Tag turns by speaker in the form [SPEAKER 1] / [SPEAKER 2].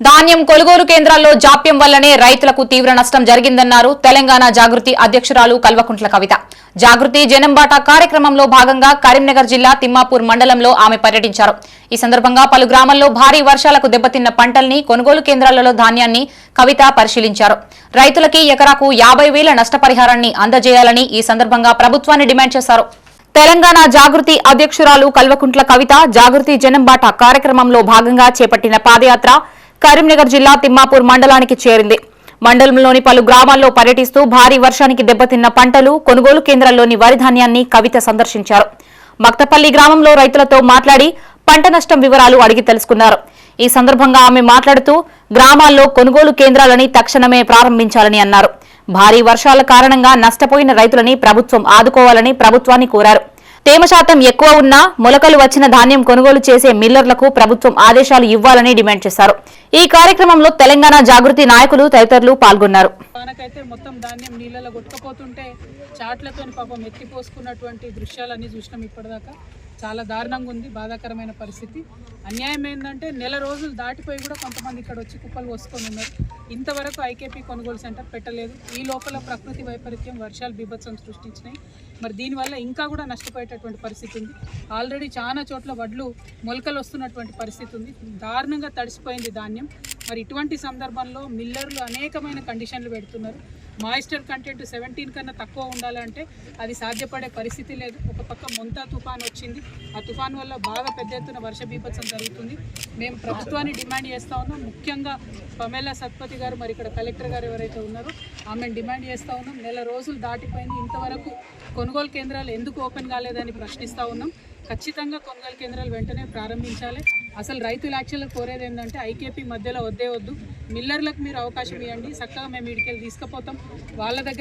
[SPEAKER 1] ధాన్యం కొనుగోలు కేంద్రాల్లో జాప్యం వల్లనే రైతులకు తీవ్ర నష్టం జరిగిందన్నారు తెలంగాణ జాగృతి అధ్యక్షురాలు కల్వకుంట్ల కవిత. జాగృతి జనంబాట కార్యక్రమంలో భాగంగా కరీంనగర్ జిల్లా తిమ్మాపూర్ మండలంలో ఆమె పర్యటించారు. ఈ సందర్భంగా పలు గ్రామాల్లో భారీ వర్షాలకు దెబ్బతిన్న పంటల్ని కొనుగోలు కేంద్రాలలో ధాన్యాన్ని కవిత పరిశీలించారు. రైతులకి ఎకరాకు 50,000 నష్టపరిహారాన్ని అందజేయాలని ఈ సందర్భంగా ప్రభుత్వాన్ని డిమాండ్ చేశారు. తెలంగాణ జాగృతి అధ్యక్షురాలు కల్వకుంట్ల కవిత జాగృతి జనంబాట కార్యక్రమంలో భాగంగా చేపట్టిన పాదయాత్ర కరీంనగర్ జిల్లా తిమ్మాపూర్ మండలానికి చేరింది. మండలంలోని పలు గ్రామాల్లో పర్యటిస్తూ భారీ వర్షానికి దెబ్బతిన్న పంటలు కొనుగోలు కేంద్రాల్లోని వరి ధాన్యాన్ని కవిత సందర్శించారు. మక్తపల్లి గ్రామంలో రైతులతో మాట్లాడి పంట నష్టం వివరాలు అడిగి తెలుసుకున్నారు. ఈ సందర్భంగా ఆమె మాట్లాడుతూ గ్రామాల్లో కొనుగోలు కేంద్రాలని తక్షణమే ప్రారంభించాలని అన్నారు. భారీ వర్షాల కారణంగా నష్టపోయిన రైతులని ప్రభుత్వం ఆదుకోవాలని ప్రభుత్వాన్ని కోరారు. తేమ శాతం ఎక్కువ ఉన్నా మొలకలు వచ్చిన ధాన్యం కొనుగోలు చేసే మిల్లర్లకు ప్రభుత్వం ఆదేశాలు ఇవ్వాలని డిమాండ్ చేశారు. ఈ కార్యక్రమంలో తెలంగాణ జాగృతి నాయకులు తదితరులు పాల్గొన్నారు.
[SPEAKER 2] మనకైతే మొత్తం ధాన్యం నీళ్ళలో కొట్టుకుపోతుంటే చాట్లతో పాపం ఎత్తిపోసుకున్నటువంటి దృశ్యాలన్నీ చూసినాం. ఇప్పటిదాకా చాలా దారుణంగా ఉంది, బాధాకరమైన పరిస్థితి. అన్యాయం ఏంటంటే నెల రోజులు దాటిపోయి కూడా కొంతమంది ఇక్కడ వచ్చి కుప్పలు పోసుకొని ఉన్నారు. ఇంతవరకు ఐకేపీ కొనుగోలు సెంటర్ పెట్టలేదు. ఈ లోపల ప్రకృతి వైపరీత్యం, వర్షాలు బీభత్సం సృష్టించినాయి. మరి దీనివల్ల ఇంకా కూడా నష్టపోయేటటువంటి పరిస్థితి ఉంది. ఆల్రెడీ చాలా చోట్ల వడ్లు మొలకలు వస్తున్నటువంటి పరిస్థితి ఉంది. దారుణంగా తడిసిపోయింది ధాన్యం. మరి ఇటువంటి సందర్భంలో మిల్లర్లు అనేకమైన కండిషన్లు పెడుతున్నారు. మాయిస్చర్ కంటెంట్ 17 కన్నా తక్కువ ఉండాలంటే అది సాధ్యపడే పరిస్థితి లేదు. ఒక పక్క మొంతా తుఫాన్ వచ్చింది. ఆ తుఫాన్ వల్ల బాగా పెద్ద ఎత్తున వర్ష బీభత్సం జరుగుతుంది. మేము ప్రభుత్వాన్ని డిమాండ్ చేస్తూ ఉన్నాం. ముఖ్యంగా పమేలా సత్పతి గారు, మరి ఇక్కడ కలెక్టర్ గారు ఎవరైతే ఉన్నారో ఆమెను డిమాండ్ చేస్తూ ఉన్నాం. నెల రోజులు దాటిపోయింది, ఇంతవరకు కొనుగోలు కేంద్రాలు ఎందుకు ఓపెన్ కాలేదని ప్రశ్నిస్తూ ఉన్నాం. ఖచ్చితంగా కొనుగోలు కేంద్రాలు వెంటనే ప్రారంభించాలి. అసలు రైతులు యాక్చువల్గా కోరేది ఏంటంటే ఐకేపీ మధ్యలో వద్దు, మిల్లర్లకు మీరు అవకాశం ఇవ్వండి, చక్కగా మేము ఇడికెళ్ళి తీసుకుపోతాం వాళ్ళ దగ్గర.